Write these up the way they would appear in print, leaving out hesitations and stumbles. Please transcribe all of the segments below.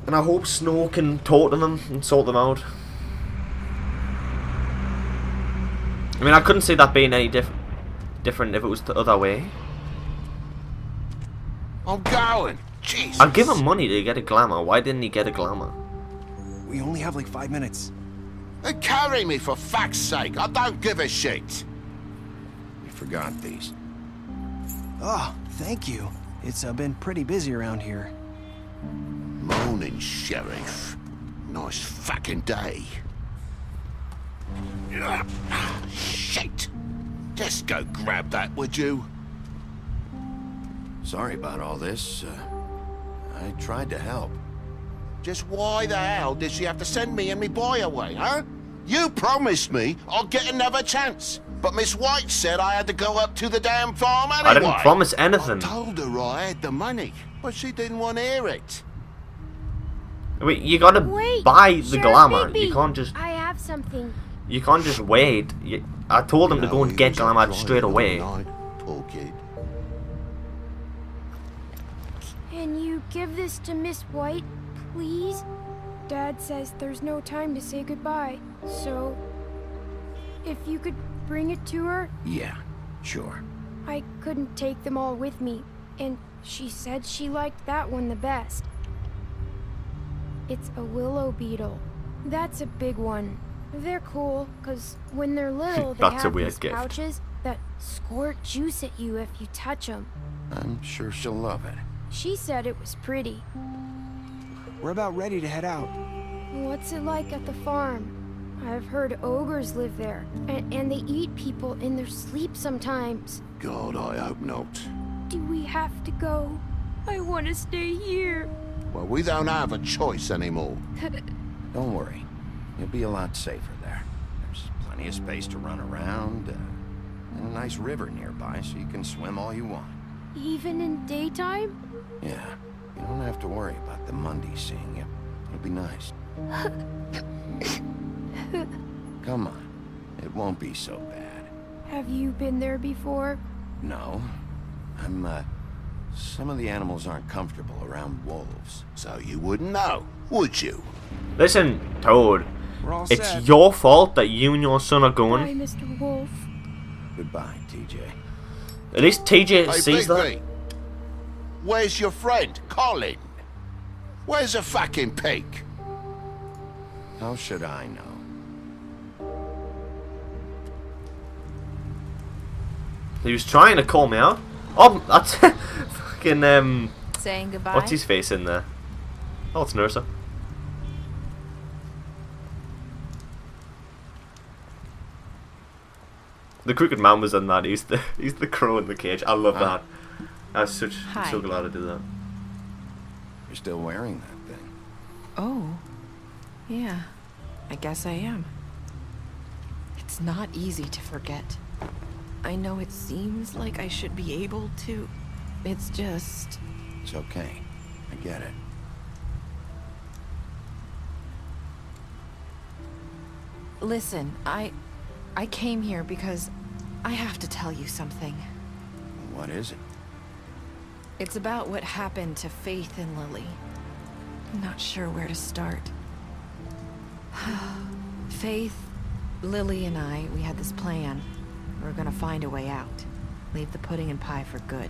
And I hope Snow can talk to them and sort them out. I mean, I couldn't see that being any different if it was the other way. I'm going. Jesus. I'd give him money to get a glamour. Why didn't he get a glamour? We only have like 5 minutes. They carry me for fuck's sake. I don't give a shit. We forgot these. Oh, thank you. It's been pretty busy around here. Morning, Sheriff. Nice fucking day. Shit. Just go grab that, would you? Sorry about all this. I tried to help. Just why the hell did she have to send me and me boy away, huh? You promised me I'd get another chance. But Miss White said I had to go up to the damn farm anyway. I didn't promise anything. I told her I had the money, but she didn't want to hear it. Wait, you gotta buy the Sheriff glamour. Bigby, You can't just. I have something. You can't just wait. I told him to go and get glamour straight away. Poor kid. Can you give this to Miss White, please? Dad says there's no time to say goodbye, so if you could bring it to her. Yeah, sure. I couldn't take them all with me, and she said she liked that one the best. It's a willow beetle. That's a big one. They're cool, because when they're little, they That's a have weird these gift. pouches that squirt juice at you if you touch them. I'm sure she'll love it. She said it was pretty. We're about ready to head out. What's it like at the farm? I've heard ogres live there, and they eat people in their sleep sometimes. God, I hope not. Do we have to go? I want to stay here. Well, we don't have a choice anymore. Don't worry. You'll be a lot safer there. There's plenty of space to run around, and a nice river nearby so you can swim all you want. Even in daytime? Yeah, you don't have to worry about the Monday seeing you. It'll be nice. Come on. It won't be so bad. Have you been there before? No. Some of the animals aren't comfortable around wolves. So you wouldn't know, would you? Listen, Toad. We're all It's set. your fault that you and your son are Bye, going. Mr. Wolf. Goodbye, TJ. At least TJ Hey, sees that. Bigby, where's your friend, Colin? Where's the fucking pig? How should I know? He was trying to call me out. Oh, that's fucking Saying goodbye. what's his face in there? Oh, it's Nursa. The Crooked Man was in that. He's the crow in the cage. I love that. I was Hi. so glad I did that. You're still wearing that thing. Oh, yeah. I guess I am. It's not easy to forget. I know it seems like I should be able to. It's just... It's okay. I get it. Listen, I came here because I have to tell you something. What is it? It's about what happened to Faith and Lily. I'm not sure where to start. Faith, Lily, and I, we had this plan. We were gonna find a way out. Leave the pudding and pie for good.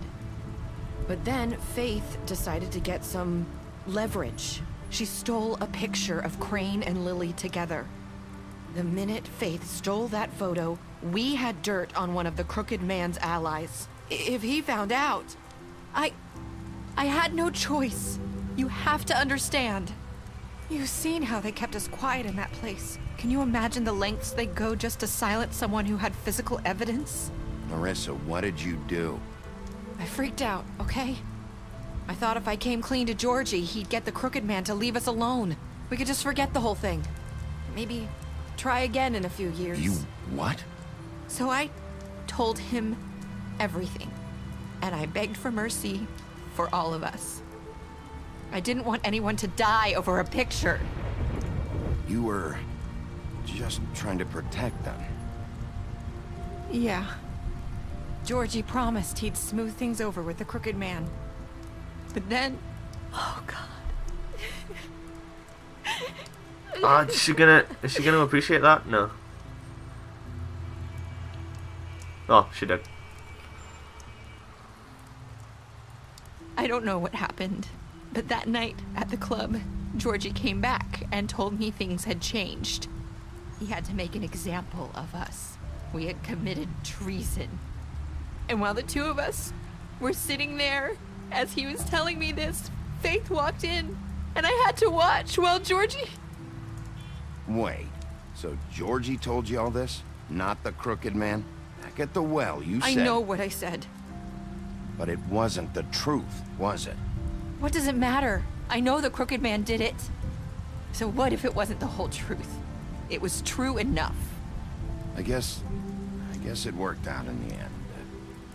But then Faith decided to get some leverage. She stole a picture of Crane and Lily together. The minute Faith stole that photo, we had dirt on one of the Crooked Man's allies. If he found out, I had no choice. You have to understand. You've seen how they kept us quiet in that place. Can you imagine the lengths they go just to silence someone who had physical evidence? Marissa, what did you do? I freaked out, okay? I thought if I came clean to Georgie, he'd get the Crooked Man to leave us alone. We could just forget the whole thing. Maybe try again in a few years. You what? So I told him everything. And I begged for mercy for all of us. I didn't want anyone to die over a picture. You were just trying to protect them. Yeah. Georgie promised he'd smooth things over with the Crooked Man. But then... Oh, God. Is she gonna appreciate that? No. Oh, she did. I don't know what happened, but that night at the club, Georgie came back and told me things had changed. He had to make an example of us. We had committed treason. And while the two of us were sitting there, as he was telling me this, Faith walked in, and I had to watch while Georgie... Wait, so Georgie told you all this? Not the crooked man? Back at the well, you said... I know what I said. But it wasn't the truth, was it? What does it matter? I know the crooked man did it. So what if it wasn't the whole truth? It was true enough. I guess it worked out in the end.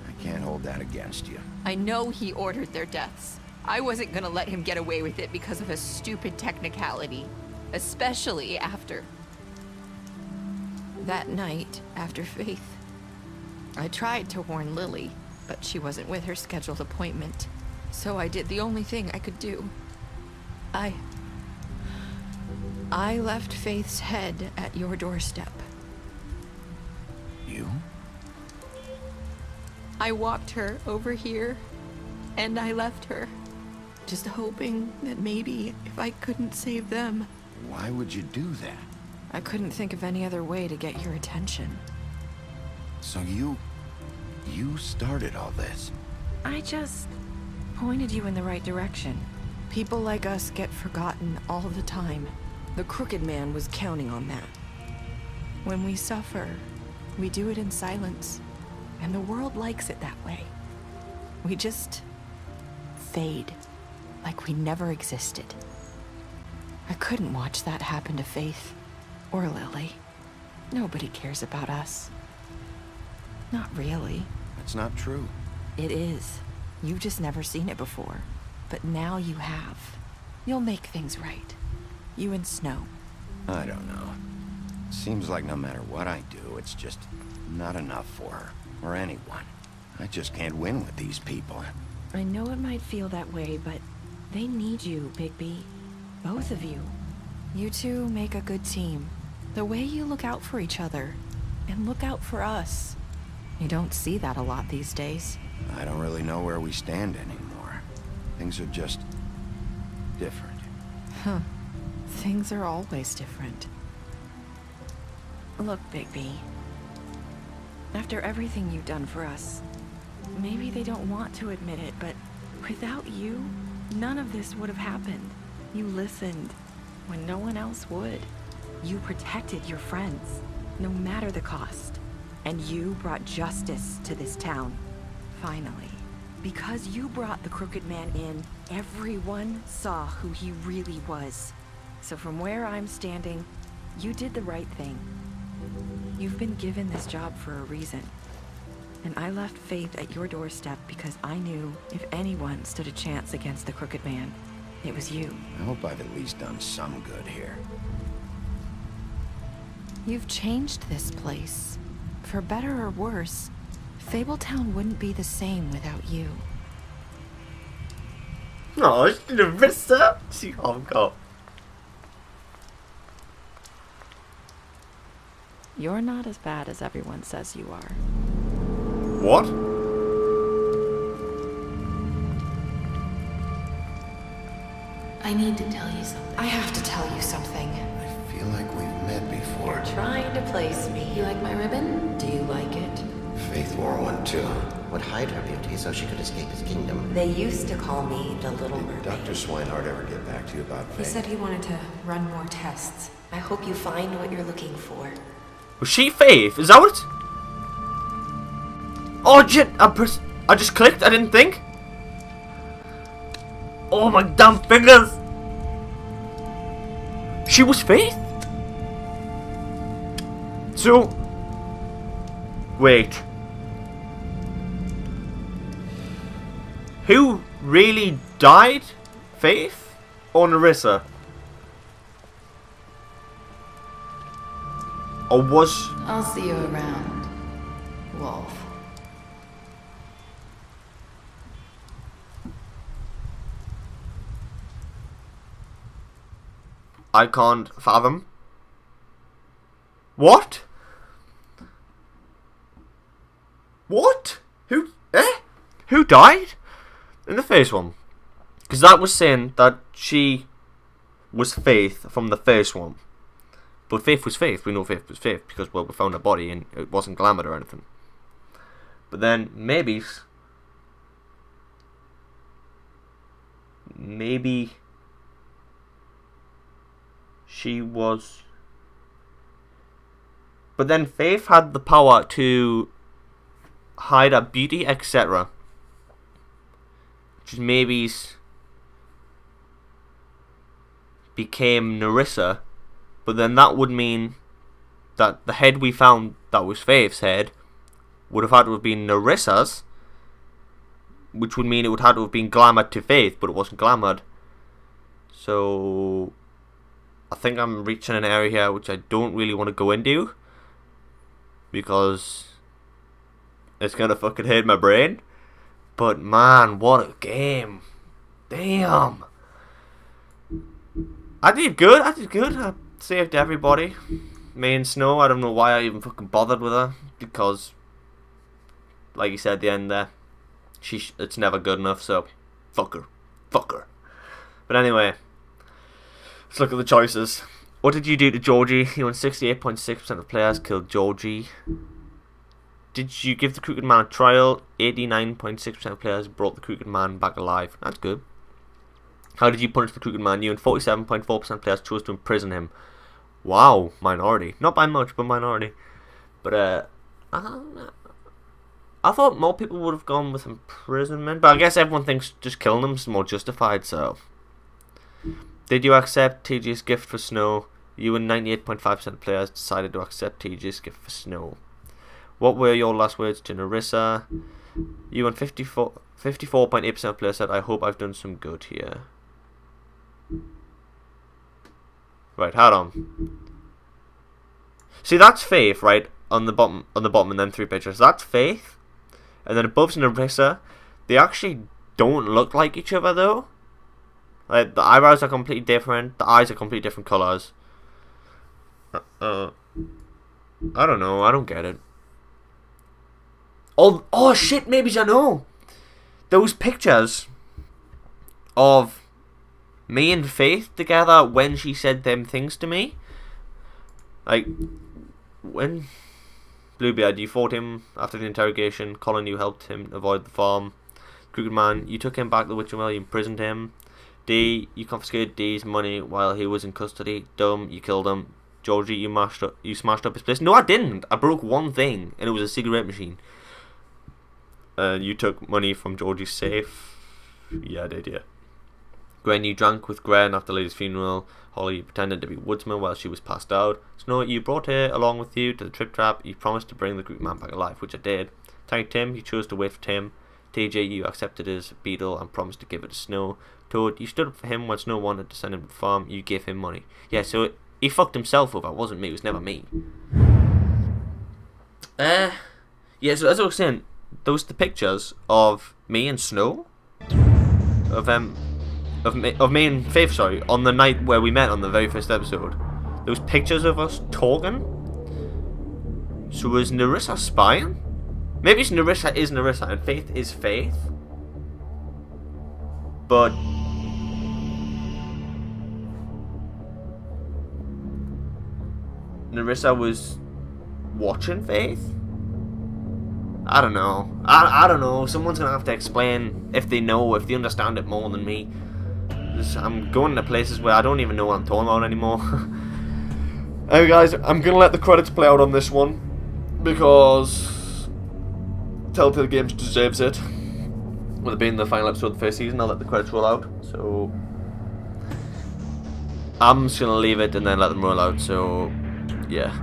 I can't hold that against you. I know he ordered their deaths. I wasn't gonna let him get away with it because of a stupid technicality. Especially after... that night, after Faith. I tried to warn Lily, but she wasn't with her scheduled appointment. So I did the only thing I could do. I left Faith's head at your doorstep. You? I walked her over here, and I left her. Just hoping that maybe if I couldn't save them... Why would you do that? I couldn't think of any other way to get your attention. So you started all this? I just pointed you in the right direction. People like us get forgotten all the time. The crooked man was counting on that. When we suffer, we do it in silence, and the world likes it that way. We just fade, like we never existed. I couldn't watch that happen to Faith, or Lily. Nobody cares about us. Not really. That's not true. It is. You've just never seen it before. But now you have. You'll make things right. You and Snow. I don't know. Seems like no matter what I do, it's just not enough for her, or anyone. I just can't win with these people. I know it might feel that way, but they need you, Bigby. Both of you. You two make a good team. The way you look out for each other, and look out for us. You don't see that a lot these days. I don't really know where we stand anymore. Things are just different. Huh. Things are always different. Look, Bigby. After everything you've done for us, maybe they don't want to admit it, but without you, none of this would have happened. You listened when no one else would. You protected your friends, no matter the cost. And you brought justice to this town. Finally. Because you brought the crooked man in, everyone saw who he really was. So from where I'm standing, you did the right thing. You've been given this job for a reason. And I left Faith at your doorstep because I knew if anyone stood a chance against the crooked man, it was you. I hope I've at least done some good here. You've changed this place. For better or worse, Fabletown wouldn't be the same without you. Oh, Larissa! She got. You're not as bad as everyone says you are. What? I need to tell you something. I have to tell you something. I feel like we've met before. You're trying to place me. You like my ribbon? Do you like it? Faith wore one too. Would hide her beauty so she could escape his kingdom. They used to call me the Little Did Mermaid. Dr. Swinehart ever get back to you about He Faith? said he wanted to run more tests. I hope you find what you're looking for. Was she Faith? Is that what? Oh shit! I just clicked. I didn't think. Oh my damn fingers! She was Faith? So... Wait. Who really died? Faith? Or Narissa? Or was... I'll see you around, Wolf. I can't fathom. What? What? Who? Who died in the first one? Because that was saying that she was Faith from the first one. But Faith was Faith. We know Faith was Faith because, well, we found her body and it wasn't glamored or anything. But then maybe she was. But then Faith had the power to hide her beauty, etc. Which is maybe became Nerissa. But then that would mean that the head we found that was Faith's head would have had to have been Nerissa's, which would mean it would have to have been glamoured to Faith, but it wasn't glamoured. So I think I'm reaching an area here which I don't really want to go into, because it's gonna fucking hurt my brain. But man, what a game. Damn. I did good. I saved everybody. Me and Snow, I don't know why I even fucking bothered with her, because like you said at the end there, it's never good enough, so fuck her. But anyway, let's look at the choices. What did you do to Georgie? You won 68.6% of players killed Georgie. Did you give the Crooked Man a trial? 89.6% of players brought the Crooked Man back alive. That's good. How did you punish the Crooked Man? You and 47.4% of players chose to imprison him. Wow, minority. Not by much, but minority. But I thought more people would have gone with imprisonment, but I guess everyone thinks just killing them is more justified, so. Did you accept TJ's gift for Snow? You and 98.5% of players decided to accept TJ's gift for Snow. What were your last words to Nerissa? You and 54.8% of players said, I hope I've done some good here. Right, hold on. See, that's Faith, right? On the bottom, and then 3 pictures. That's Faith. And then above's Nerissa. They actually don't look like each other, though. Like, the eyebrows are completely different. The eyes are completely different colours. I don't know. I don't get it. Oh shit, maybe I know. Those pictures of me and Faith together when she said them things to me. Like, when Bluebeard, you fought him after the interrogation. Colin, you helped him avoid the farm. Crooked Man, you took him back to the Witching Well, you imprisoned him. D, you confiscated D's money while he was in custody. Dumb, you killed him. Georgie, you smashed up his place. No, I didn't. I broke one thing, and it was a cigarette machine. You took money from Georgie's safe. Yeah, I did, yeah. Gwen, you drank with Gwen after Lady's funeral. Holly, you pretended to be Woodsman while she was passed out. Snow, you brought her along with you to the trip trap. You promised to bring the Greek man back alive, which I did. Thank Tim, you chose to wait for Tim. TJ, you accepted his beetle and promised to give it to Snow. Toad, you stood up for him when Snow wanted to send him to the farm. You gave him money. Yeah, so he fucked himself over. It wasn't me. It was never me. Yeah, so as I was saying, those the pictures of me and Snow, of me and Faith, sorry, on the night where we met on the very first episode. Those pictures of us talking. So was Nerissa spying? Maybe Nerissa is Nerissa and Faith is Faith. But Nerissa was watching Faith? I don't know. I don't know. Someone's gonna have to explain if they know, if they understand it more than me. I'm going to places where I don't even know what I'm talking about anymore. Anyway, guys, I'm gonna let the credits play out on this one because Telltale Games deserves it. With it being the final episode of the first season, I'll let the credits roll out. So I'm just gonna leave it and then let them roll out. So yeah.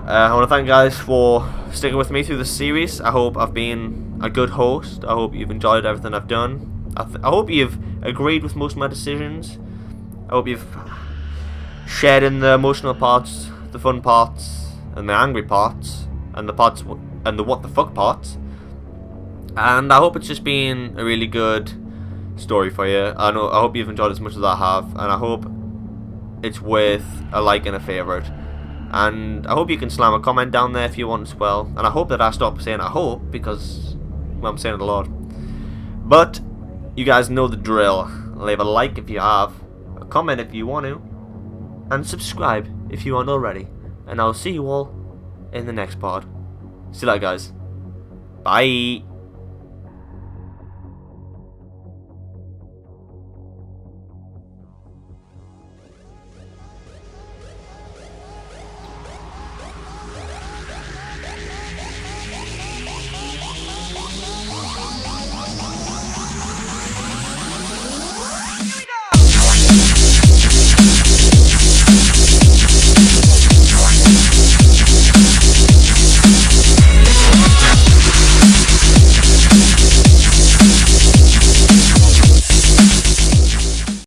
I want to thank you guys for sticking with me through this series. I hope I've been a good host. I hope you've enjoyed everything I've done. I hope you've agreed with most of my decisions. I hope you've shared in the emotional parts, the fun parts, and the angry parts, and the parts and the what the fuck parts. And I hope it's just been a really good story for you. I hope you've enjoyed as much as I have, and I hope it's worth a like and a favourite. And I hope you can slam a comment down there if you want as well. And I hope that I stop saying I hope, because, well, I'm saying it a lot. But you guys know the drill. Leave a like if you have, a comment if you want to, and subscribe if you aren't already. And I'll see you all in the next pod. See you later, guys. Bye.